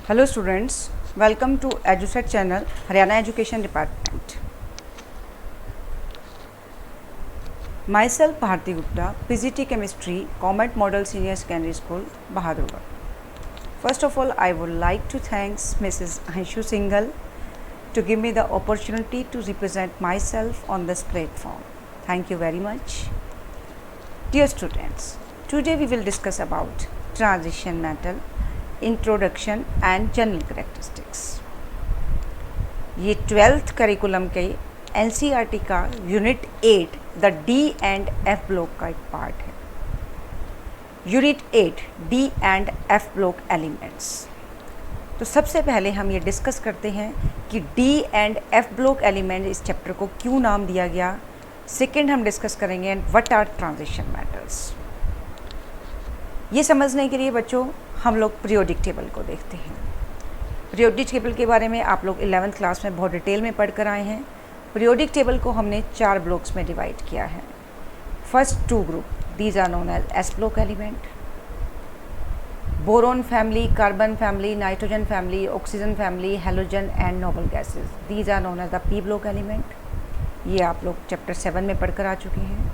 Hello students, welcome to EduSet channel, Haryana Education Department. Myself Bharti Gupta, PGT Chemistry, Comet Model Senior Secondary School, Bahadurgarh. First of all, I would like to thank Mrs. Hanshu Singhal to give me the opportunity to represent myself on this platform. Thank you very much. Dear students, today we will discuss about transition metal, introduction and general characteristics. ये 12th curriculum के NCERT का unit 8 the D and F block का एक part है। Unit 8 D and F block elements. तो सबसे पहले हम ये डिस्कस करते हैं कि D and F block element इस चैप्टर को क्यों नाम दिया गया। सेकेंड हम डिस्कस करेंगे व्हाट आर ट्रांजिशन मेटल्स। ये समझने के लिए बच्चों हम लोग पीरियोडिक टेबल को देखते हैं। पीरियोडिक टेबल के बारे में आप लोग 11th क्लास में बहुत डिटेल में पढ़ कर आए हैं। पीरियोडिक टेबल को हमने 4 ब्लॉक्स में डिवाइड किया है। First 2 group, these are known as s block element. Boron family, carbon family, nitrogen family, oxygen family, halogen and noble gases, these are known as the p block element. ये आप लोग chapter 7 में पढ़ कर आ चुके हैं।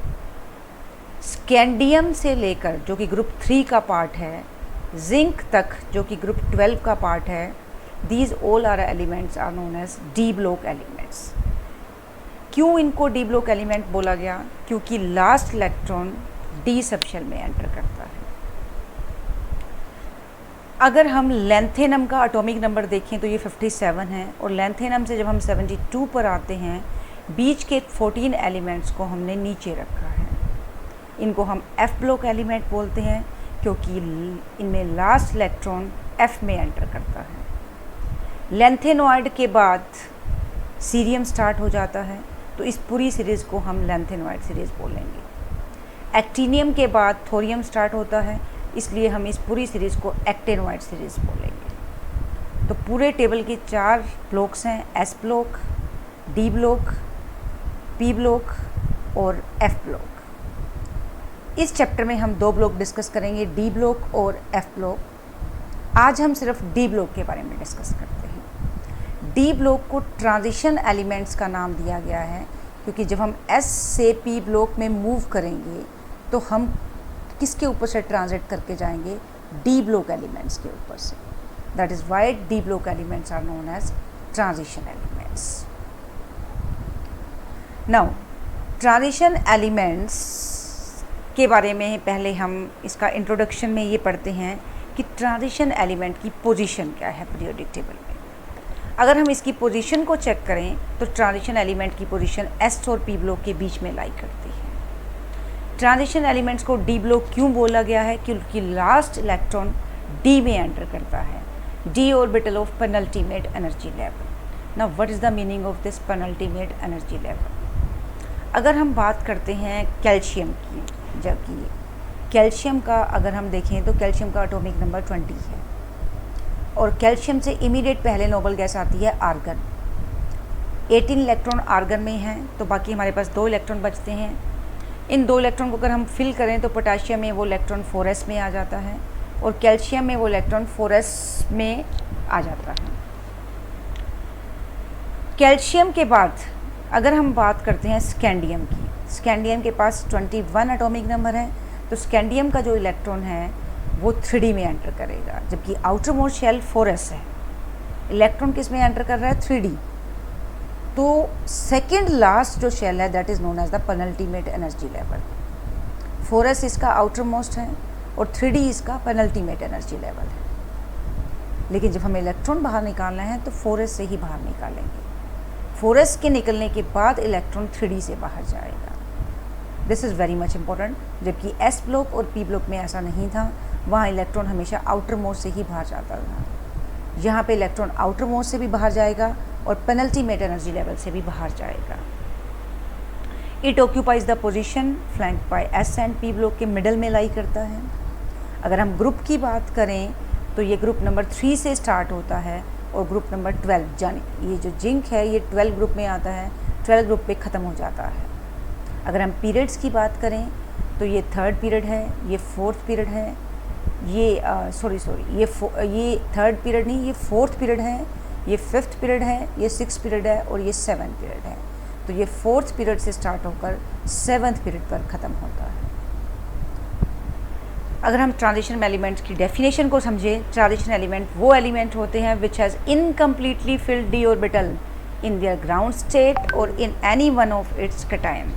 स्कैंडियम से लेकर जो कि ग्रुप 3 का पार्ट है, जिंक तक जो कि ग्रुप 12 का पार्ट है, these all are elements are known as d block elements. क्यों इनको डी ब्लॉक एलिमेंट बोला गया? क्योंकि लास्ट इलेक्ट्रॉन डी सबशेल में एंटर करता है। अगर हम लैंथेनम का एटॉमिक नंबर देखें तो ये 57 है, और लैंथेनम से जब हम 72 पर आते हैं, बीच के 14 एलिमेंट्स को हमने नीचे रखा है। इनको हम एफ ब्लॉक एलिमेंट बोलते हैं क्योंकि इनमें लास्ट इलेक्ट्रॉन एफ में एंटर करता है। लैंथेनॉइड के बाद सीरियम स्टार्ट हो जाता है, तो इस पूरी सीरीज़ को हम लैंथेनॉइड सीरीज़ बोलेंगे। एक्टिनियम के बाद थोरियम स्टार्ट होता है, इसलिए हम इस पूरी सीरीज़ को एक्टेनॉइड सीरीज़ बोलेंगे। तो पूरे टेबल के 4 ब्लॉक्स हैं, S block, D block, P block और एफ ब्लॉक। इस चैप्टर में हम 2 ब्लॉक डिस्कस करेंगे, डी ब्लॉक और एफ ब्लॉक। आज हम सिर्फ डी ब्लॉक के बारे में डिस्कस करते हैं। डी ब्लॉक को ट्रांजिशन एलिमेंट्स का नाम दिया गया है क्योंकि जब हम एस से पी ब्लॉक में मूव करेंगे तो हम किसके ऊपर से ट्रांजिट करके जाएंगे? डी ब्लॉक एलिमेंट्स के ऊपर से। That is why d block elements are known as transition elements. Now transition elements के बारे में पहले हम इसका इंट्रोडक्शन में ये पढ़ते हैं कि ट्रांजिशन एलिमेंट की पोजीशन क्या है पीरियोडिक टेबल में। अगर हम इसकी पोजीशन को चेक करें तो ट्रांजिशन एलिमेंट की पोजीशन एस और पी ब्लॉक के बीच में लाई करती है। ट्रांजिशन एलिमेंट्स को डी ब्लॉक क्यों बोला गया है? क्योंकि लास्ट इलेक्ट्रॉन डी में एंटर करता है, D orbital of penultimate energy level. Now what is the meaning of this penultimate energy level? अगर हम बात करते हैं कैल्शियम की, जबकि कैल्शियम का अगर हम देखें तो कैल्शियम का एटॉमिक नंबर 20 है, और कैल्शियम से इमीडिएट पहले नोबल गैस आती है आर्गन। 18 इलेक्ट्रॉन आर्गन में हैं, तो बाकी हमारे पास 2 इलेक्ट्रॉन बचते हैं। इन 2 इलेक्ट्रॉन को अगर हम फिल करें तो पोटाशियम में वो इलेक्ट्रॉन 4s में आ जाता है, और कैल्शियम में वो इलेक्ट्रॉन 4s में आ जाता है। कैल्शियम के बाद अगर हम बात करते हैं स्कैंडियम की, स्कैंडियम के पास 21 एटॉमिक नंबर है, तो स्कैंडियम का जो इलेक्ट्रॉन है वो 3d में एंटर करेगा, जबकि आउटर मोस्ट शेल 4s है। इलेक्ट्रॉन किस में एंटर कर रहा है? 3d। तो सेकंड लास्ट जो शेल है that is known as the penultimate energy level. 4s इसका आउटर मोस्ट है और 3d इसका पेनल्टीमेट एनर्जी लेवल है। लेकिन जब हमें इलेक्ट्रॉन बाहर निकालना है तो 4s से ही बाहर निकालेंगे। 4s के निकलने के बाद इलेक्ट्रॉन 3d से बाहर जाएगा। This is very much important. जबकि एस ब्लॉक और पी ब्लॉक में ऐसा नहीं था, वहाँ इलेक्ट्रॉन हमेशा आउटर मोस्ट से ही बाहर जाता था। यहाँ पे इलेक्ट्रॉन आउटर मोस्ट से भी बाहर जाएगा और पेनल्टीमेट एनर्जी लेवल से भी बाहर जाएगा। It occupies the position flank by S and P block के मिडल में लाई करता है। अगर हम ग्रुप की बात करें तो ये ग्रुप नंबर 3 से स्टार्ट होता है, और ग्रुप नंबर 12 यानी ये जो जिंक है ये 12 ग्रुप में आता है, 12 ग्रुप पे ख़त्म हो जाता है। अगर हम पीरियड्स की बात करें तो ये 3rd पीरियड है, ये 4th पीरियड है, ये सॉरी ये थर्ड पीरियड नहीं, ये फोर्थ पीरियड है, ये फिफ्थ पीरियड है, ये सिक्स पीरियड है और ये सेवन्थ पीरियड है। तो ये फोर्थ पीरियड से स्टार्ट होकर सेवन्थ पीरियड पर ख़त्म होता है। अगर हम ट्रांजिशन एलिमेंट्स की डेफिनेशन को समझें, ट्रांजिशन एलिमेंट वो एलिमेंट होते हैं which has incompletely filled D orbital in their ground state और in any one of its cation.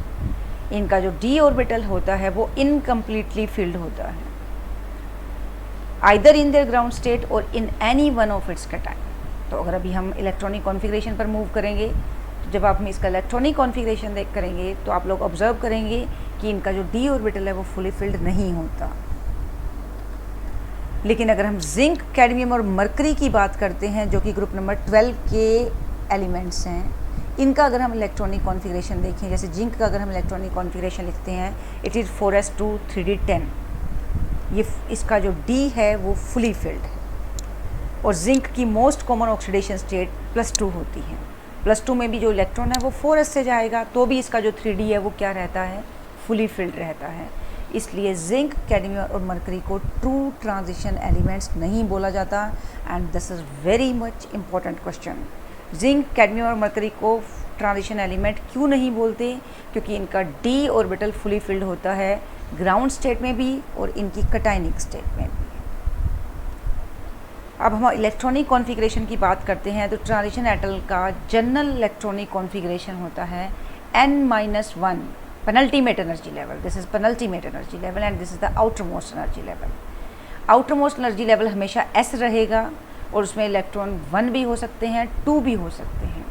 इनका जो डी ऑर्बिटल होता है वो इनकम्प्लीटली फिल्ड होता है, either in their ground state और in any one of its cation. तो अगर अभी हम इलेक्ट्रॉनिक कॉन्फ़िगरेशन पर मूव करेंगे, तो जब आप इसका इलेक्ट्रॉनिक कॉन्फ़िगरेशन देख करेंगे तो आप लोग ऑब्जर्व करेंगे कि इनका जो डी ऑर्बिटल है वो फुली फिल्ड नहीं होता। लेकिन अगर हम जिंक, कैडमियम और मरकरी की बात करते हैं, जो कि ग्रुप नंबर 12 के एलिमेंट्स हैं, इनका अगर हम इलेक्ट्रॉनिक कॉन्फ़िगरेशन देखें, जैसे जिंक का अगर हम इलेक्ट्रॉनिक कॉन्फ़िगरेशन लिखते हैं, इट इज़ 4s2 3d10। ये इसका जो डी है वो फुली फिल्ड है। और जिंक की मोस्ट कॉमन ऑक्सीडेशन स्टेट +2 होती है। +2 में भी जो इलेक्ट्रॉन है वो 4s से जाएगा, तो भी इसका जो 3d है वो क्या रहता है, फुली फिल्ड रहता है। इसलिए जिंक, कैडमियम और मरकरी को ट्रू ट्रांजिशन एलिमेंट्स नहीं बोला जाता। And this is very much important question. Zinc, cadmium और मरकरी को ट्रांजिशन एलिमेंट क्यों नहीं बोलते? क्योंकि इनका डी ऑर्बिटल फुली फिल्ड होता है ग्राउंड स्टेट में भी और इनकी कैटायनिक स्टेट में भी। अब हम इलेक्ट्रॉनिक कॉन्फ़िगरेशन की बात करते हैं, तो ट्रांजिशन एटल का जनरल इलेक्ट्रॉनिक कॉन्फ़िगरेशन होता है n-1 penultimate energy level. This is penultimate energy level and this is the outer most energy level. Outer most energy level हमेशा s रहेगा और उसमें इलेक्ट्रॉन 1 भी हो सकते हैं, 2 भी हो सकते हैं।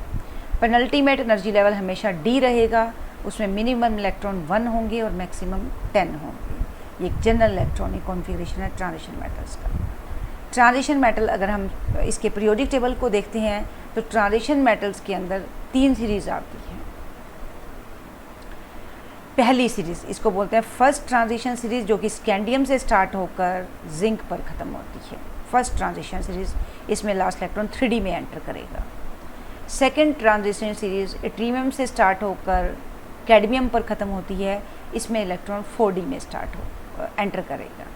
पेनल्टीमेट एनर्जी लेवल हमेशा d रहेगा, उसमें मिनिमम इलेक्ट्रॉन 1 होंगे और मैक्सिमम 10 होंगे। ये एक जनरल इलेक्ट्रॉनिक कॉन्फ़िगरेशन है ट्रांजिशन मेटल्स का। ट्रांजिशन मेटल, अगर हम इसके पीरियोडिक टेबल को देखते हैं, तो ट्रांजिशन मेटल्स के अंदर 3 सीरीज़ आती हैं। पहली सीरीज़ इसको बोलते हैं फर्स्ट ट्रांजिशन सीरीज़, जो कि स्कैंडियम से स्टार्ट होकर जिंक पर ख़त्म होती है। फर्स्ट ट्रांजिशन सीरीज़, इसमें लास्ट इलेक्ट्रॉन 3D में एंटर करेगा। सेकेंड ट्रांजिशन सीरीज़ इट्रियम से स्टार्ट होकर कैडमियम पर ख़त्म होती है, इसमें इलेक्ट्रॉन 4D में एंटर करेगा।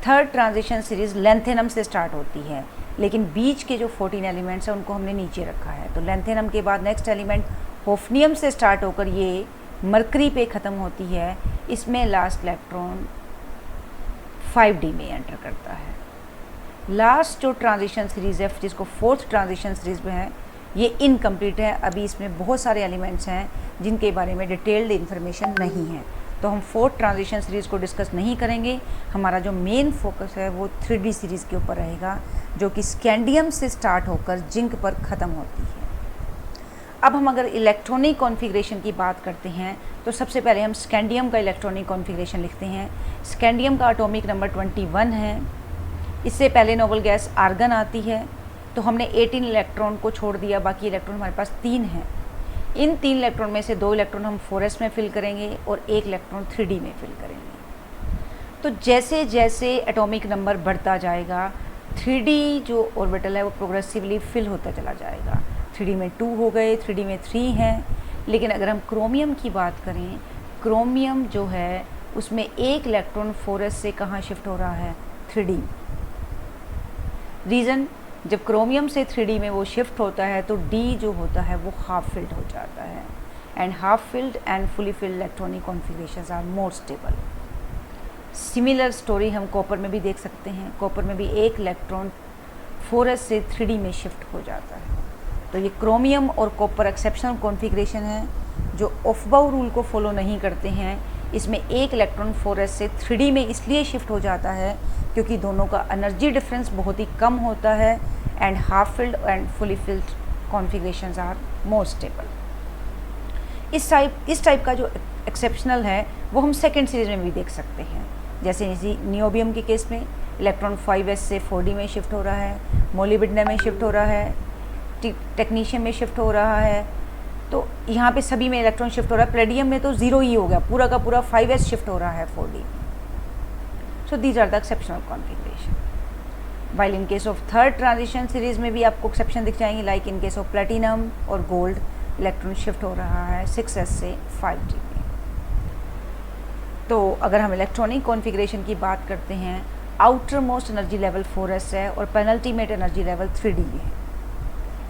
थर्ड ट्रांजिशन सीरीज़ लेंथेनम से स्टार्ट होती है, लेकिन बीच के जो 14 एलिमेंट्स हैं उनको हमने नीचे रखा है। तो लेंथेनम के बाद नेक्स्ट एलिमेंट होफनियम से स्टार्ट होकर ये मरकरी पे ख़त्म होती है, इसमें लास्ट इलेक्ट्रॉन 5D में एंटर करता है। लास्ट जो ट्रांजिशन सीरीज़ है, जिसको फोर्थ ट्रांजिशन सीरीज़ में है, ये इनकम्प्लीट है। अभी इसमें बहुत सारे एलिमेंट्स हैं जिनके बारे में डिटेल्ड इन्फॉर्मेशन नहीं है, तो हम फोर्थ ट्रांजिशन सीरीज़ को डिस्कस नहीं करेंगे। हमारा जो मेन फोकस है वो 3D सीरीज़ के ऊपर रहेगा, जो कि स्कैंडियम से स्टार्ट होकर जिंक पर ख़त्म होती है। अब हम अगर इलेक्ट्रॉनिक कॉन्फ़िगरेशन की बात करते हैं, तो सबसे पहले हम स्कैंडियम का इलेक्ट्रॉनिक कॉन्फ़िगरेशन लिखते हैं। स्कैंडियम का एटॉमिक नंबर 21 है। इससे पहले नोबल गैस आर्गन आती है, तो हमने 18 इलेक्ट्रॉन को छोड़ दिया, बाकी इलेक्ट्रॉन हमारे पास 3 हैं। इन 3 इलेक्ट्रॉन में से 2 इलेक्ट्रॉन हम 4s में फिल करेंगे और 1 इलेक्ट्रॉन 3D में फिल करेंगे। तो जैसे जैसे एटॉमिक नंबर बढ़ता जाएगा, 3D जो ऑर्बिटल है वो प्रोग्रेसिवली फिल होता चला जाएगा। 3D में 2 हो गए, 3D में 3 हैं। लेकिन अगर हम क्रोमियम की बात करें, क्रोमियम जो है उसमें 1 इलेक्ट्रॉन 4s से कहाँ शिफ्ट हो रहा है, 3D। रीज़न, जब क्रोमियम से 3D में वो शिफ्ट होता है तो D जो होता है वो हाफ फिल्ड हो जाता है। And half filled and fully filled electronic configurations are more stable. Similar story हम कॉपर में भी देख सकते हैं। कॉपर में भी 1 इलेक्ट्रॉन 4s से 3D में शिफ्ट हो जाता है। तो ये क्रोमियम और कॉपर एक्सेप्शनल कॉन्फ़िगरेशन है जो ऑफबाउ रूल को फॉलो नहीं करते हैं। इसमें 1 इलेक्ट्रॉन 4s से 3D में इसलिए शिफ्ट हो जाता है क्योंकि दोनों का एनर्जी डिफरेंस बहुत ही कम होता है। And half filled and fully filled configurations are more stable. इस टाइप का जो एक्सेप्शनल है वो हम सेकेंड सीरीज़ में भी देख सकते हैं। जैसे नियोबियम के केस में इलेक्ट्रॉन 5s से 4D में शिफ्ट हो रहा है, मोलिब्डेनम में शिफ्ट हो रहा है, टेक्नीशियम में शिफ्ट हो रहा है। तो यहाँ पे सभी में इलेक्ट्रॉन शिफ्ट हो रहा है। प्लेडियम में तो 0 ही हो गया, पूरा का पूरा 5s शिफ्ट हो रहा है 4D। So these are the exceptional configuration. While in case of third transition series में भी आपको एक्सेप्शन दिख जाएंगे, like in case of platinum और गोल्ड इलेक्ट्रॉन शिफ्ट हो रहा है 6s से 5D में। तो अगर हम इलेक्ट्रॉनिक कॉन्फ़िगरेशन की बात करते हैं outer most energy level 4s है और पेनल्टीमेट एनर्जी लेवल 3d है।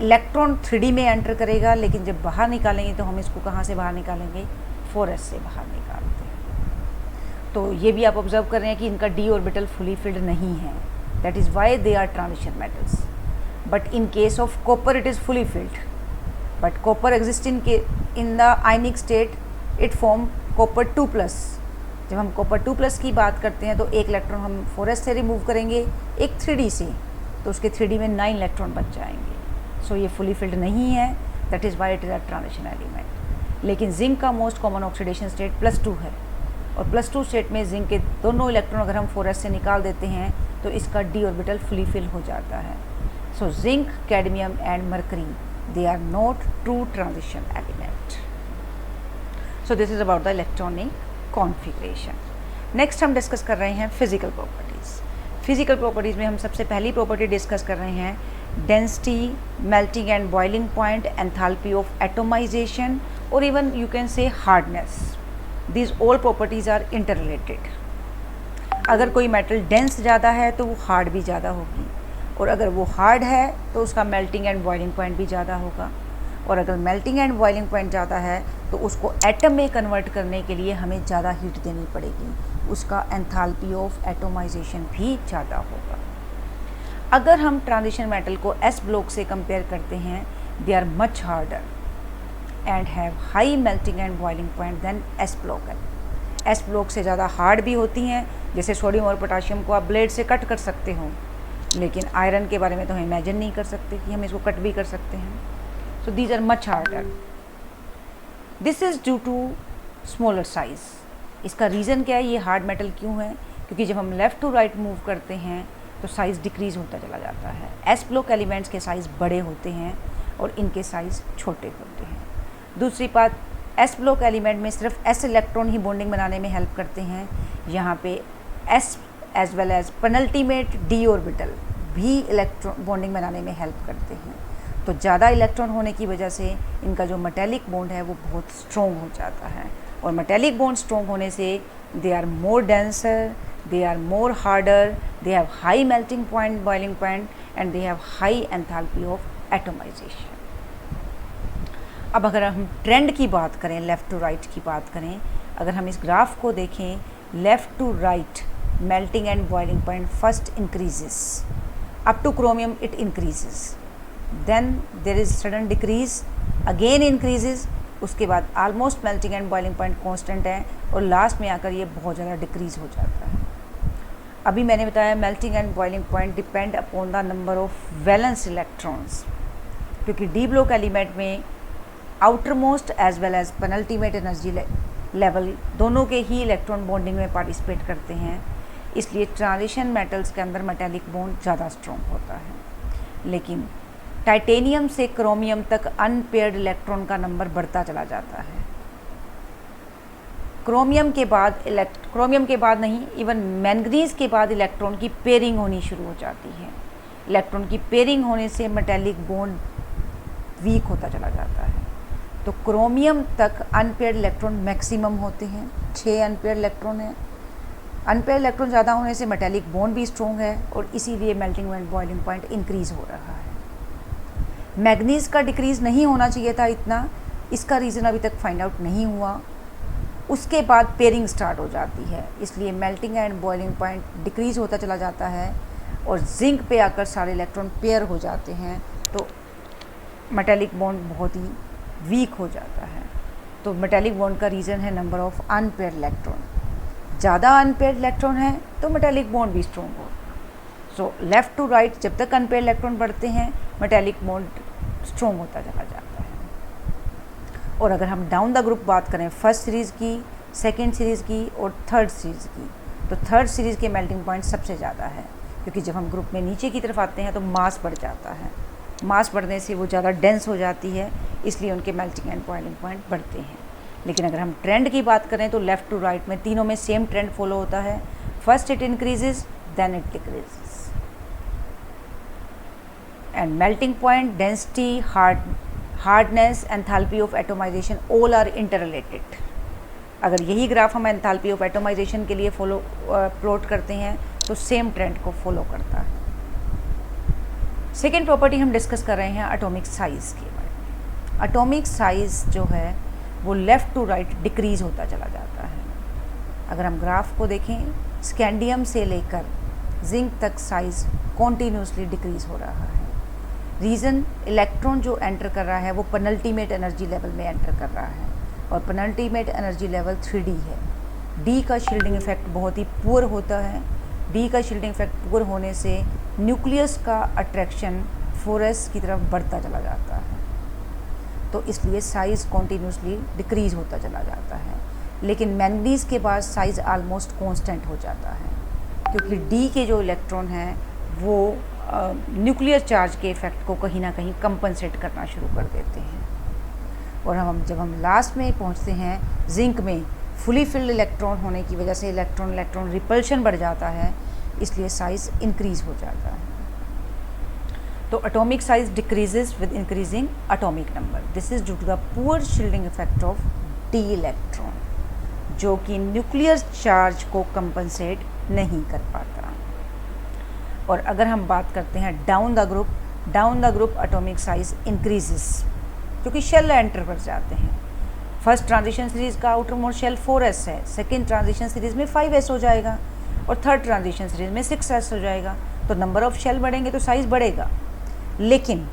इलेक्ट्रॉन 3d में एंटर करेगा, लेकिन जब बाहर निकालेंगे तो हम इसको कहाँ से बाहर निकालेंगे, 4s से बाहर निकालते हैं। तो ये भी आप ऑब्जर्व कर रहे हैं कि इनका d ऑर्बिटल फुली फिल्ड नहीं है, that is why they are transition metals. But in case of copper it is fully filled, but copper exist in the ionic state, it form copper 2+। जब हम copper 2+ की बात करते हैं तो एक इलेक्ट्रॉन हम 4s से रिमूव करेंगे, एक 3d से, तो उसके 3d में 9 इलेक्ट्रॉन बच जाएंगे। सो ये फुली फिल्ड नहीं है, that is why it is a transition element. लेकिन जिंक का मोस्ट कॉमन ऑक्सीडेशन स्टेट +2 है, और +2 स्टेट में जिंक के दोनों इलेक्ट्रॉन अगर हम 4s से निकाल देते हैं तो इसका d ऑर्बिटल फुली फिल हो जाता है। So zinc, cadmium and mercury, they are not true transition element. So this is about the electronic configuration. Next हम डिस्कस कर रहे हैं फिजिकल प्रॉपर्टीज़। फिजिकल प्रॉपर्टीज़ में हम सबसे पहली प्रॉपर्टी डिस्कस कर रहे हैं density, melting and boiling point, enthalpy of atomization, और even you can say hardness. These all properties are inter related. अगर कोई मेटल डेंस ज़्यादा है तो वो हार्ड भी ज़्यादा होगी, और अगर वो हार्ड है तो उसका मेल्टिंग एंड बॉइलिंग पॉइंट भी ज़्यादा होगा, और अगर मेल्टिंग एंड बॉइलिंग पॉइंट ज़्यादा है तो उसको एटम में कन्वर्ट करने के लिए हमें ज़्यादा हीट देनी पड़ेगी, उसका एंथैल्पी ऑफ एटोमाइजेशन भी ज़्यादा होगा। अगर हम ट्रांजिशन मेटल को s ब्लॉक से कंपेयर करते हैं, they are much harder and have high melting and boiling point then s block है। s ब्लॉक से ज़्यादा हार्ड भी होती हैं, जैसे सोडियम और पोटाशियम को आप ब्लेड से कट कर सकते हो, लेकिन आयरन के बारे में तो हम इमेजिन नहीं कर सकते कि हम इसको कट भी कर सकते हैं। So these are much harder. This is due to smaller size. इसका रीज़न क्या है, ये हार्ड मेटल क्यों है, क्योंकि जब हम लेफ़्ट टू राइट मूव करते हैं तो साइज़ डिक्रीज़ होता चला जाता है। s ब्लॉक एलिमेंट्स के साइज़ बड़े होते हैं और इनके साइज़ छोटे होते हैं। दूसरी बात, s ब्लॉक एलिमेंट में सिर्फ s इलेक्ट्रॉन ही बॉन्डिंग बनाने में हेल्प करते हैं, यहाँ पे s as well as penultimate d orbital भी इलेक्ट्रॉन बॉन्डिंग बनाने में हेल्प करते हैं। तो ज़्यादा इलेक्ट्रॉन होने की वजह से इनका जो मेटेलिक बॉन्ड है वो बहुत स्ट्रॉन्ग हो जाता है, और मेटेलिक बॉन्ड स्ट्रॉन्ग होने से they are more denser, they are more harder, they have high melting point, boiling point, and they have high enthalpy of atomization. अब अगर हम ट्रेंड की बात करें, लेफ़्ट टू राइट की बात करें, अगर हम इस ग्राफ को देखें, left to right melting and boiling point first increases up to chromium, it increases, then there is sudden decrease, again increases, उसके बाद almost melting and boiling point constant है, और लास्ट में आकर ये बहुत ज़्यादा डिक्रीज़ हो जाता है। अभी मैंने बताया melting and boiling point depend upon the number of valence electrons, क्योंकि डी ब्लॉक एलिमेंट में outer most as well as penultimate energy level दोनों के ही इलेक्ट्रॉन बॉन्डिंग में पार्टिसिपेट करते हैं, इसलिए ट्रांजिशन मेटल्स के अंदर मेटेलिक बॉन्ड ज़्यादा स्ट्रॉन्ग होता है। लेकिन टाइटेनियम से क्रोमियम तक अनपेयर्ड इलेक्ट्रॉन का नंबर बढ़ता चला जाता है। क्रोमियम के बाद नहीं, इवन मैंगनीज के बाद इलेक्ट्रॉन की पेयरिंग होनी शुरू हो जाती है। इलेक्ट्रॉन की पेयरिंग होने से मेटेलिक बॉन्ड वीक होता चला जाता है। तो क्रोमियम तक अनपेयर्ड इलेक्ट्रॉन मैक्सिमम होते हैं, 6 अनपेयर्ड इलेक्ट्रॉन हैं। अनपेयर्ड इलेक्ट्रॉन ज़्यादा होने से मेटेलिक बॉन्ड भी स्ट्रॉन्ग है, और इसीलिए melting and boiling point increase हो रहा है। मैग्नीज का डिक्रीज़ नहीं होना चाहिए था इतना, इसका रीज़न अभी तक फाइंड आउट नहीं हुआ। उसके बाद पेयरिंग स्टार्ट हो जाती है, इसलिए melting and boiling point decrease होता चला जाता है, और जिंक पे आकर सारे इलेक्ट्रॉन पेयर हो जाते हैं, तो मेटेलिक बॉन्ड बहुत ही वीक हो जाता है। तो मेटेलिक बॉन्ड का रीज़न है नंबर ऑफ अनपेयर्ड इलेक्ट्रॉन। ज़्यादा अनपेयर्ड इलेक्ट्रॉन है तो मेटेलिक बॉन्ड भी स्ट्रॉन्ग हो। सो लेफ़्ट टू राइट जब तक अनपेयर्ड इलेक्ट्रॉन बढ़ते हैं, मेटेलिक बॉन्ड स्ट्रॉन्ग होता चला जाता है। और अगर हम डाउन द ग्रुप बात करें, फर्स्ट सीरीज़ की, सेकेंड सीरीज़ की और थर्ड सीरीज़ की, तो थर्ड सीरीज़ के मेल्टिंग पॉइंट सबसे ज़्यादा है, क्योंकि जब हम ग्रुप में नीचे की तरफ आते हैं तो मास बढ़ जाता है। मास बढ़ने से वो ज़्यादा डेंस हो जाती है, इसलिए उनके मेल्टिंग एंड बॉइलिंग पॉइंट बढ़ते हैं। लेकिन अगर हम ट्रेंड की बात करें तो लेफ़्ट टू राइट में तीनों में सेम ट्रेंड फॉलो होता है। First it increases, then it decreases, and melting point, density, hardness, enthalpy of atomization all are inter related. अगर यही ग्राफ हम एंथैल्पी ऑफ एटोमाइजेशन के लिए प्लॉट करते हैं तो सेम ट्रेंड को फॉलो करता है। सेकेंड प्रॉपर्टी हम डिस्कस कर रहे हैं एटॉमिक साइज़ के बारे में। एटॉमिक साइज़ जो है वो लेफ़्ट टू राइट डिक्रीज़ होता चला जाता है। अगर हम ग्राफ को देखें, स्कैंडियम से लेकर जिंक तक साइज़ कॉन्टीन्यूसली डिक्रीज़ हो रहा है। रीज़न, इलेक्ट्रॉन जो एंटर कर रहा है वो पेनल्टीमेट एनर्जी लेवल में एंटर कर रहा है और पेनल्टीमेट एनर्जी लेवल 3D है। डी का शील्डिंग इफेक्ट बहुत ही पुअर होता है। डी का शील्डिंग इफेक्ट पुअर होने से न्यूक्लियस का अट्रैक्शन 4s की तरफ बढ़ता चला जाता है, तो इसलिए साइज़ कॉन्टीन्यूसली डिक्रीज़ होता चला जाता है। लेकिन मैंगनीज़ के बाद साइज़ आलमोस्ट कांस्टेंट हो जाता है, क्योंकि डी के जो इलेक्ट्रॉन हैं वो न्यूक्लियर चार्ज के इफ़ेक्ट को कहीं ना कहीं कंपनसेट करना शुरू कर देते हैं। और जब हम लास्ट में पहुंचते हैं जिंक में, फुली फिल्ड इलेक्ट्रॉन होने की वजह से इलेक्ट्रॉन रिपल्शन बढ़ जाता है, इसलिए साइज़ इंक्रीज़ हो जाता है। तो atomic size decreases with increasing atomic number. This is due to the poor shielding effect of d electron, जो कि न्यूक्लियर चार्ज को कंपनसेट नहीं कर पाता। और अगर हम बात करते हैं down the group atomic size increases, क्योंकि शेल एंटर कर जाते हैं। फर्स्ट ट्रांजिशन सीरीज़ का आउटर मोस्ट शेल 4s है, सेकेंड ट्रांजिशन सीरीज़ में 5s हो जाएगा और थर्ड ट्रांजिशन सीरीज़ में 6s हो जाएगा। तो नंबर ऑफ शेल बढ़ेंगे तो साइज़ बढ़ेगा। लेकिन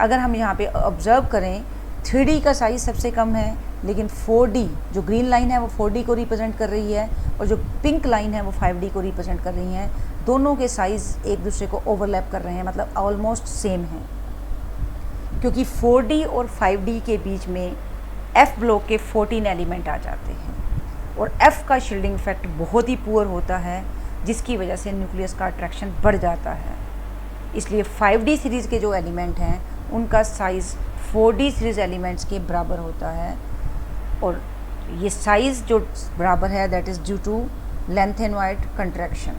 अगर हम यहाँ पे ऑब्ज़र्व करें, 3D का साइज़ सबसे कम है, लेकिन 4D जो ग्रीन लाइन है वो 4D को रिप्रेजेंट कर रही है और जो पिंक लाइन है वो 5D को रिप्रेजेंट कर रही हैं। दोनों के साइज़ एक दूसरे को ओवरलैप कर रहे हैं, मतलब ऑलमोस्ट सेम है, क्योंकि 4D और 5D के बीच में F ब्लॉक के 14 एलिमेंट आ जाते हैं और F का शील्डिंग इफेक्ट बहुत ही पुअर होता है, जिसकी वजह से न्यूक्लियस का अट्रैक्शन बढ़ जाता है। इसलिए 5D सीरीज़ के जो एलिमेंट हैं उनका साइज़ 4D सीरीज़ एलिमेंट्स के बराबर होता है, और ये साइज़ जो बराबर है that is due to lanthanoid contraction.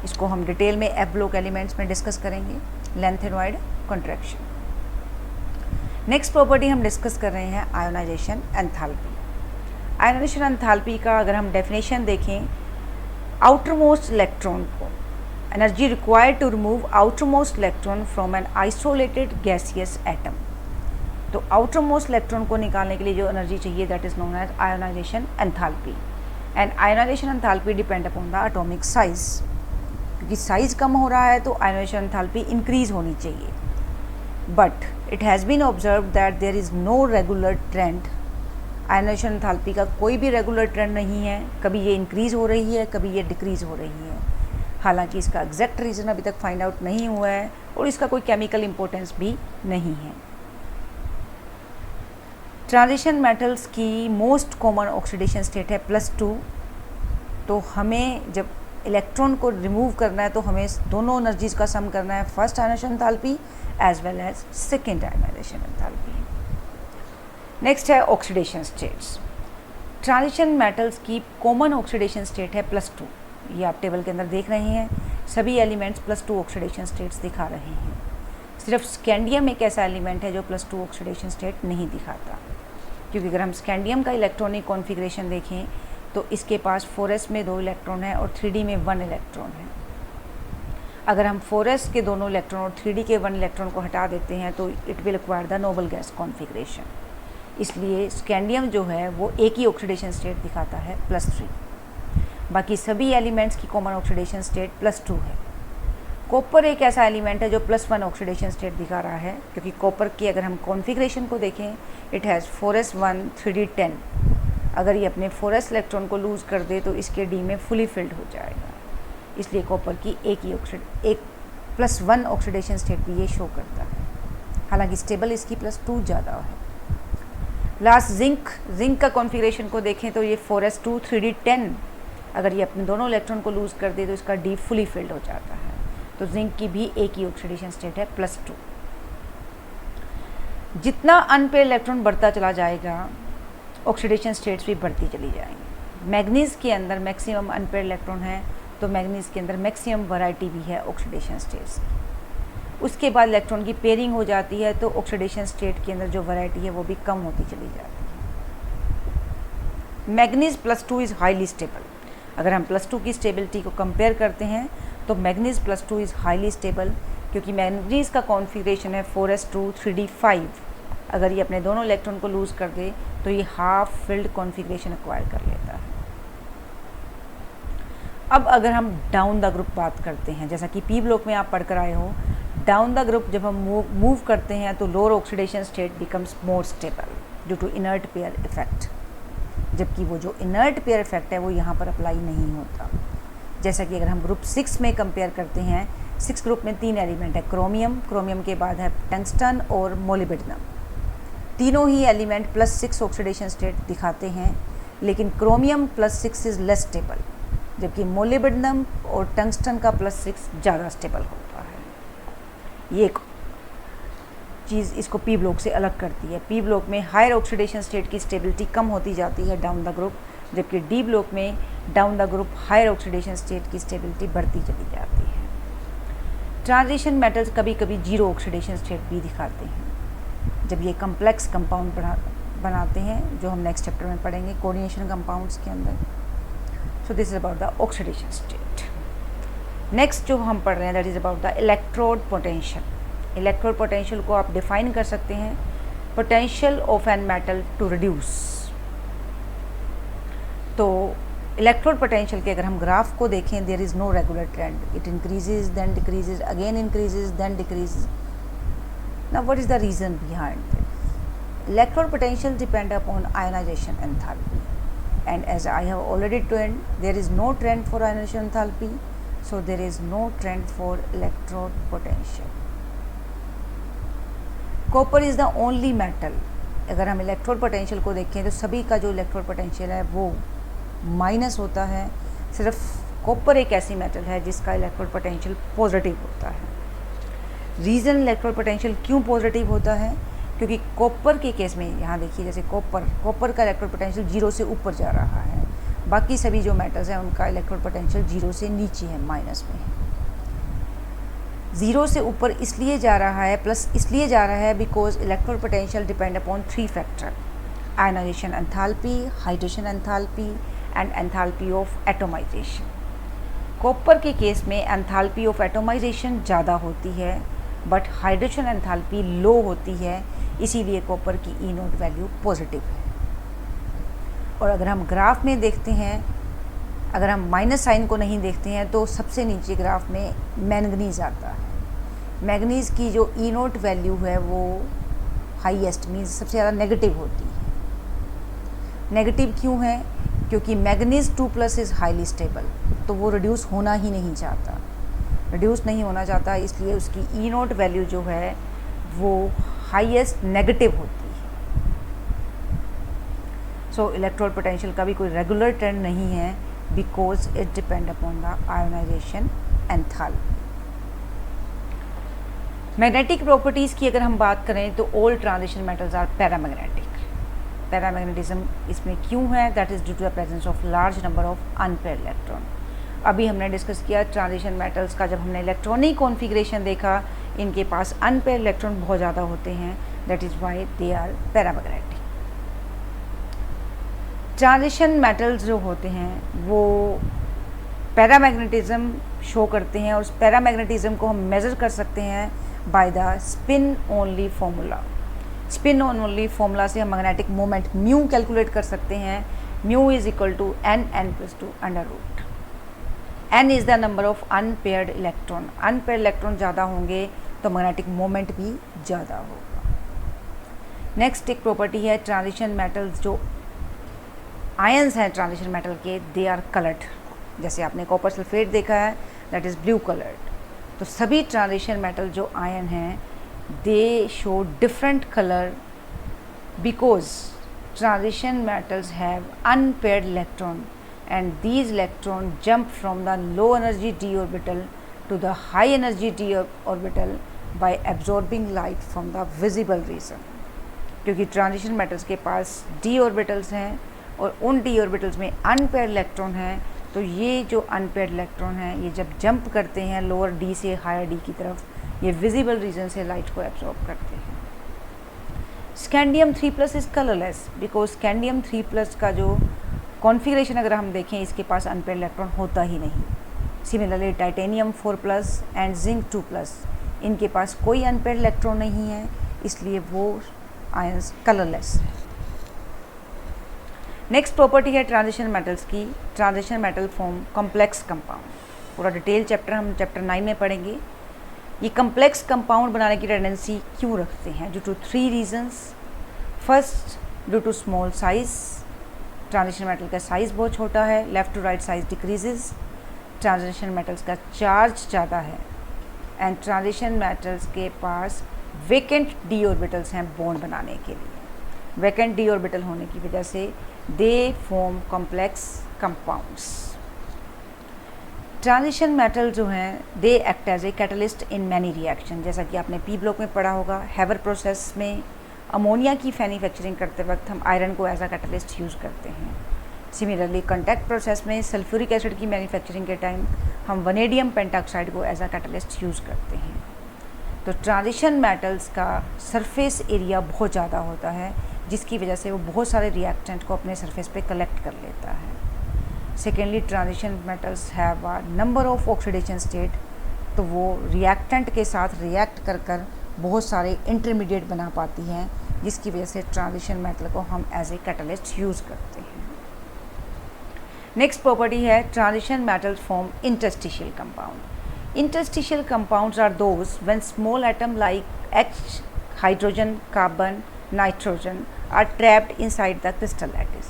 इसको हम डिटेल में F ब्लॉक एलिमेंट्स में डिस्कस करेंगे, लेंथेनॉइड कंट्रैक्शन। नेक्स्ट प्रॉपर्टी हम डिस्कस कर रहे हैं आयोनाइजेशन एंथैल्पी। आयोनाइजेशन एंथैल्पी का अगर हम डेफिनेशन देखें, आउटर मोस्ट इलेक्ट्रॉन को energy required to remove outer most electron from an isolated gaseous atom. तो आउटर मोस्ट इलेक्ट्रॉन को निकालने के लिए जो एनर्जी चाहिए that is known as ionisation enthalpy. And ionisation enthalpy depend upon the atomic size, क्योंकि size कम हो रहा है तो आयोनाइजेशन एंथैल्पी इंक्रीज होनी चाहिए। But it has been observe that there is no regular trend. Ionisation enthalpy का कोई भी रेगुलर ट्रेंड नहीं है, कभी ये इंक्रीज़ हो रही है, कभी ये डिक्रीज़ हो रही है। हालांकि इसका एग्जैक्ट रीज़न अभी तक फाइंड आउट नहीं हुआ है और इसका कोई केमिकल इंपॉर्टेंस भी नहीं है। ट्रांजिशन मेटल्स की मोस्ट कॉमन ऑक्सीडेशन स्टेट है +2। तो हमें जब इलेक्ट्रॉन को रिमूव करना है तो हमें दोनों एनर्जीज का सम करना है, first ionisation enthalpy as well as second ionisation enthalpy. Next है ऑक्सीडेशन स्टेट्स। ट्रांजिशन मेटल्स की कॉमन ऑक्सीडेशन स्टेट है +2। ये आप टेबल के अंदर देख रहे हैं, सभी एलिमेंट्स +2 ऑक्सीडेशन स्टेट्स दिखा रहे हैं। सिर्फ स्कैंडियम एक ऐसा एलिमेंट है जो +2 ऑक्सीडेशन स्टेट नहीं दिखाता, क्योंकि अगर हम स्कैंडियम का इलेक्ट्रॉनिक कॉन्फ़िगरेशन देखें तो इसके पास 4s में 2 इलेक्ट्रॉन है और 3D में 1 इलेक्ट्रॉन है। अगर हम 4s के दोनों इलेक्ट्रॉन और 3D के 1 इलेक्ट्रॉन को हटा देते हैं तो it will acquire the noble gas configuration. इसलिए स्कैंडियम जो है वो एक ही ऑक्सीडेशन स्टेट दिखाता है +3। बाकी सभी एलिमेंट्स की कॉमन ऑक्सीडेशन स्टेट +2 है। कॉपर एक ऐसा एलिमेंट है जो +1 ऑक्सीडेशन स्टेट दिखा रहा है, क्योंकि कॉपर की अगर हम कॉन्फ़िगरेशन को देखें इट हैज़ 4s1 3d10। अगर ये अपने 4s इलेक्ट्रॉन को लूज़ कर दे तो इसके डी में फुली फिल्ड हो जाएगा। इसलिए कॉपर की एक +1 ऑक्सीडेशन स्टेट भी ये शो करता है, हालांकि स्टेबल इसकी +2 ज़्यादा है। लास्ट जिंक का कॉन्फ़िगरेशन को देखें तो ये 4s2 3d10। अगर ये अपने दोनों इलेक्ट्रॉन को लूज़ कर दे तो इसका डी फुली फिल्ड हो जाता है। तो जिंक की भी एक ही ऑक्सीडेशन स्टेट है +2। जितना अनपेयर इलेक्ट्रॉन बढ़ता चला जाएगा ऑक्सीडेशन स्टेट्स भी बढ़ती चली जाएंगी। मैग्नीज़ के अंदर मैक्सिमम अनपेयर इलेक्ट्रॉन है, तो मैग्नीज़ के अंदर मैक्सिमम वैरायटी भी है ऑक्सीडेशन स्टेट्स। उसके बाद इलेक्ट्रॉन की पेयरिंग हो जाती है तो ऑक्सीडेशन स्टेट के अंदर जो वैरायटी है वो भी कम होती चली जाती है। Manganese +2 is highly stable. अगर हम +2 की स्टेबिलिटी को कंपेयर करते हैं तो मैग्नीज +2 इज़ हाईली स्टेबल, क्योंकि मैग्नीज का कॉन्फ़िगरेशन है 4s2 3d5। अगर ये अपने दोनों इलेक्ट्रॉन को लूज़ कर दे तो ये हाफ फिल्ड कॉन्फ़िगरेशन एक्वायर कर लेता है। अब अगर हम डाउन द ग्रुप बात करते हैं, जैसा कि पी ब्लॉक में आप पढ़ कर आए हो, डाउन द ग्रुप जब हम मूव करते हैं तो lower oxidation state becomes more stable due to inert pair effect, जबकि वो जो इनर्ट पेयर इफेक्ट है वो यहाँ पर अप्लाई नहीं होता। जैसा कि अगर हम ग्रुप 6 में कंपेयर करते हैं, 6 ग्रुप में 3 एलिमेंट है, क्रोमियम के बाद है टंगस्टन और मोलिब्डेनम। तीनों ही एलिमेंट +6 ऑक्सीडेशन स्टेट दिखाते हैं, लेकिन क्रोमियम +6 इज़ लेस स्टेबल, जबकि मोलिब्डेनम और टंगस्टन का +6 ज़्यादा स्टेबल होता है। ये एक चीज़ इसको पी ब्लॉक से अलग करती है। पी ब्लॉक में हायर ऑक्सीडेशन स्टेट की स्टेबिलिटी कम होती जाती है डाउन द ग्रुप, जबकि डी ब्लॉक में down the group higher oxidation state की स्टेबिलिटी बढ़ती चली जाती है। ट्रांजिशन मेटल्स कभी कभी जीरो ऑक्सीडेशन स्टेट भी दिखाते हैं जब ये कम्प्लेक्स कंपाउंड बनाते हैं, जो हम नेक्स्ट चैप्टर में पढ़ेंगे कोऑर्डिनेशन कंपाउंड्स के अंदर। So this is about the oxidation state. Next जो हम पढ़ रहे हैं that is about the electrode potential. Electrode potential को आप डिफाइन कर सकते हैं, potential of an metal to reduce. तो इलेक्ट्रोड पोटेंशियल के अगर हम ग्राफ को देखें, there is no regular trend, it increases then decreases again increases then decreases. Now what is the reason behind this? Electrode potential depend upon ionization enthalpy, and as I have already told, there is no trend for ionization enthalpy, so there is no trend for electrode potential. Copper is the only metal, अगर हम electrode potential को देखें तो सभी का जो electrode potential है वो माइनस होता है। सिर्फ कॉपर एक ऐसी मेटल है जिसका इलेक्ट्रोड पोटेंशियल पॉजिटिव होता है। रीज़न इलेक्ट्रोड पोटेंशियल क्यों पॉजिटिव होता है? क्योंकि कॉपर के केस में यहाँ देखिए, जैसे कॉपर का इलेक्ट्रोड पोटेंशियल 0 से ऊपर जा रहा है, बाकी सभी जो मेटल्स हैं उनका इलेक्ट्रोड पोटेंशियल 0 से नीचे है, माइनस में है। 0 से ऊपर इसलिए जा रहा है, प्लस इसलिए जा रहा है because electrode potential depend upon 3 factor: ionisation enthalpy, hydration enthalpy and enthalpy of atomization. Copper के केस में एंथैल्पी ऑफ एटोमाइजेशन ज़्यादा होती है, बट हाइड्रेशन एंथैल्पी लो होती है, इसीलिए कॉपर की ई नोट वैल्यू पॉजिटिव है। और अगर हम ग्राफ में देखते हैं, अगर हम माइनस साइन को नहीं देखते हैं तो सबसे नीचे ग्राफ में मैंगनीज आता है। मैंगनीज की जो ई नोट वैल्यू है वो हाईएस्ट मीन्स सबसे ज़्यादा नेगेटिव होती है। नेगेटिव क्यों है? क्योंकि मैंगनीज 2+ इज़ हाईली स्टेबल, तो वो रिड्यूस होना ही नहीं चाहता। रिड्यूस नहीं होना चाहता, इसलिए उसकी ई नोट वैल्यू जो है वो हाईएस्ट नेगेटिव होती है। सो इलेक्ट्रोड पोटेंशियल का भी कोई रेगुलर ट्रेंड नहीं है, because it depend upon the ionisation enthalpy. Magnetic properties की अगर हम बात करें तो all transition metals are paramagnetic. Paramagnetism इसमें क्यों है? That is due to the presence of large number of unpaired electron. अभी हमने डिस्कस किया ट्रांजिशन मेटल्स का, जब हमने इलेक्ट्रॉनिक कॉन्फ़िगरेशन देखा, इनके पास अनपेयर्ड इलेक्ट्रॉन बहुत ज़्यादा होते हैं, that is why they are paramagnetic. Transition metals जो होते हैं वो पैरामैग्नेटिज्म शो करते हैं, और उस पैरामैग्नेटिज्म को हम मेज़र कर सकते हैं by the spin only formula. Spin only formula से हम मैग्नेटिक मोमेंट म्यू कैलकुलेट कर सकते हैं। Mu is equal to n+2 under root. n is the number of unpaired electron. Unpaired electron ज़्यादा होंगे तो मैग्नेटिक मोमेंट भी ज़्यादा होगा। नेक्स्ट एक प्रॉपर्टी है ट्रांजिशन मेटल्स, जो आयंस हैं ट्रांजिशन मेटल के, दे आर कलर्ड। जैसे आपने कॉपर सल्फेट देखा है, दैट इज़ ब्लू कलर्ड। तो सभी ट्रांजिशन मेटल जो आयन हैं दे show different colour because transition metals have unpaired electron and these electrons jump from the low energy d orbital to the high energy d orbital by absorbing light from the visible region। क्योंकि transition metals के पास d orbitals हैं और उन d orbitals में unpaired electron हैं, तो ये जो अनपेयर्ड इलेक्ट्रॉन हैं ये जब जंप करते हैं लोअर d से हायर d की तरफ, ये विजिबल रीजन से लाइट को एब्जॉर्ब करते हैं। Scandium 3+ is colourless because scandium 3+ का जो कॉन्फ़िगरेशन अगर हम देखें, इसके पास अनपेयर्ड इलेक्ट्रॉन होता ही नहीं। सिमिलरली टाइटेनियम 4+ एंड जिंक 2+, इनके पास कोई अनपेयर्ड इलेक्ट्रॉन नहीं है, इसलिए वो आयंस कलरलेस है। नेक्स्ट प्रॉपर्टी है ट्रांजिशन मेटल्स की। Transition metal form complex compound. पूरा डिटेल चैप्टर हम चैप्टर 9 में पढ़ेंगे। ये कॉम्प्लेक्स कंपाउंड बनाने की टेंडेंसी क्यों रखते हैं? Due to 3 reasons. First, due to small size. Transition metal का साइज़ बहुत छोटा है, left to right size decreases. Transition metals का चार्ज ज़्यादा है एंड ट्रांजिशन मेटल्स के पास वेकेंट डी ऑर्बिटल्स हैं बॉन्ड बनाने के लिए। वेकेंट डी ऑर्बिटल होने की वजह से they form complex compounds. Transition metal जो हैं they act as a catalyst in many reaction. जैसा कि आपने पी ब्लॉक में पढ़ा होगा, हैवर प्रोसेस में अमोनिया की मैन्युफैक्चरिंग करते वक्त हम आयरन को एज अ कैटलिस्ट यूज़ करते हैं। सिमिलरली कॉन्टैक्ट प्रोसेस में सल्फ्यूरिक एसिड की मैन्युफैक्चरिंग के टाइम हम वनेडियम पेंटाक्साइड को एज अ कैटलिस्ट यूज़ करते हैं। तो ट्रांजिशन मेटल्स का सरफेस एरिया बहुत ज़्यादा होता है, जिसकी वजह से वो बहुत सारे रिएक्टेंट को अपने सरफेस पे कलेक्ट कर लेता है। Secondly, transition metals have a number of oxidation state, तो वो रिएक्टेंट के साथ रिएक्ट कर कर बहुत सारे इंटरमीडिएट बना पाती हैं, जिसकी वजह से ट्रांजिशन मेटल को हम एज ए कैटलिस्ट यूज़ करते हैं। नेक्स्ट प्रॉपर्टी है transition metals form interstitial compound. Interstitial compounds are those when small atom like H, hydrogen, carbon, nitrogen are trapped inside the crystal lattice।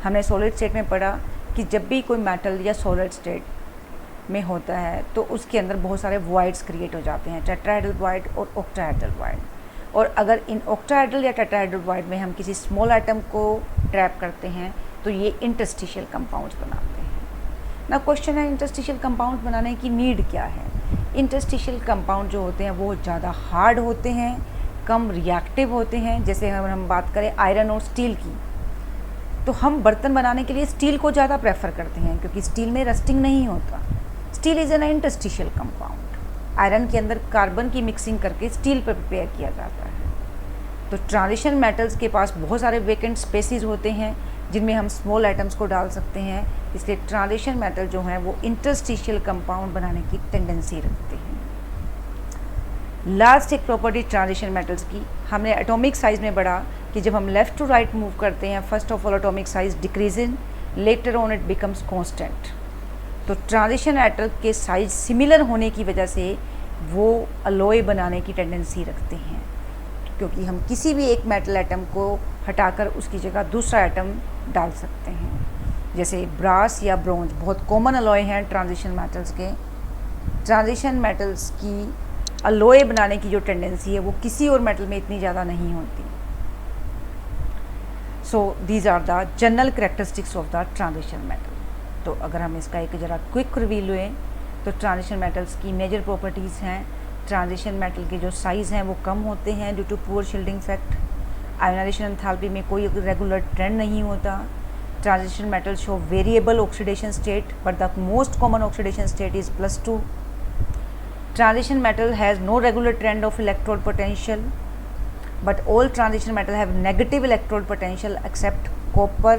हमने solid state में पढ़ा कि जब भी कोई मेटल या सॉलिड स्टेट में होता है तो उसके अंदर बहुत सारे वॉइड्स क्रिएट हो जाते हैं, टेट्राहेड्रल वॉइड और ऑक्टाहेड्रल वॉइड। और अगर इन ऑक्टाहेड्रल या टेट्राहेड्रल वॉइड में हम किसी स्मॉल एटम को ट्रैप करते हैं तो ये इंटरस्टिशियल कंपाउंड्स बनाते हैं। ना क्वेश्चन है इंटरस्टिशियल कंपाउंड बनाने की नीड क्या है? इंटरस्टिशियल कंपाउंड जो होते हैं वो ज़्यादा हार्ड होते हैं, कम रिएक्टिव होते हैं। जैसे अगर हम बात करें आयरन और स्टील की, तो हम बर्तन बनाने के लिए स्टील को ज़्यादा प्रेफर करते हैं क्योंकि स्टील में रस्टिंग नहीं होता। Steel is an interstitial compound. Iron के अंदर कार्बन की मिक्सिंग करके स्टील पर प्रिपेयर किया जाता है। तो ट्रांजिशन मेटल्स के पास बहुत सारे वेकेंट स्पेसिस होते हैं जिनमें हम स्मॉल एटम्स को डाल सकते हैं, इसलिए ट्रांजिशन मेटल जो हैं वो इंटरस्टिशियल कंपाउंड बनाने की टेंडेंसी रखते हैं। लास्ट एक प्रॉपर्टी ट्रांजिशन मेटल्स की, हमने एटॉमिक साइज़ में पढ़ा कि जब हम लेफ़्ट टू राइट मूव करते हैं, first of all atomic size decreasing, later on it becomes constant. तो ट्रांजिशन मेटल के साइज सिमिलर होने की वजह से वो अलॉय बनाने की टेंडेंसी रखते हैं, क्योंकि हम किसी भी एक मेटल एटम को हटाकर उसकी जगह दूसरा एटम डाल सकते हैं। जैसे ब्रास या ब्रोंज बहुत कॉमन अलॉय हैं ट्रांजिशन मेटल्स के। ट्रांजिशन मेटल्स की अलॉय बनाने की जो टेंडेंसी है वो किसी और मेटल में इतनी ज़्यादा नहीं होती। So these are the general characteristics of the transition metal. तो अगर हम इसका एक ज़रा क्विक रिव्यू लें तो ट्रांजिशन मेटल्स की मेजर प्रॉपर्टीज़ हैं। ट्रांजिशन मेटल के जो साइज़ हैं वो कम होते हैं due to poor shielding effect. Ionization enthalpy में कोई रेगुलर ट्रेंड नहीं होता। Transition metal show variable oxidation state, but the most common oxidation state is +2। Transition metal has no regular trend of electrode potential, but all transition metal have negative electrode potential except copper.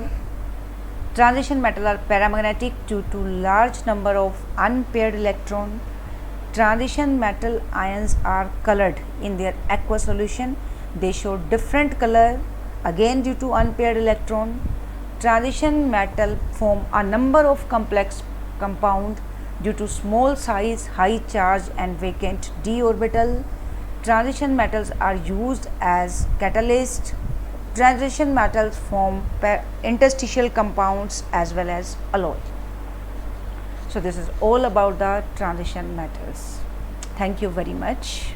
Transition metal are paramagnetic due to large number of unpaired electron. Transition metal ions are colored in their aqueous solution. They show different color again due to unpaired electron. Transition metal form a number of complex compound due to small size, high charge and vacant d orbital. Transition metals are used as catalyst. Transition metals form interstitial compounds as well as alloy. So this is all about the transition metals. Thank you very much.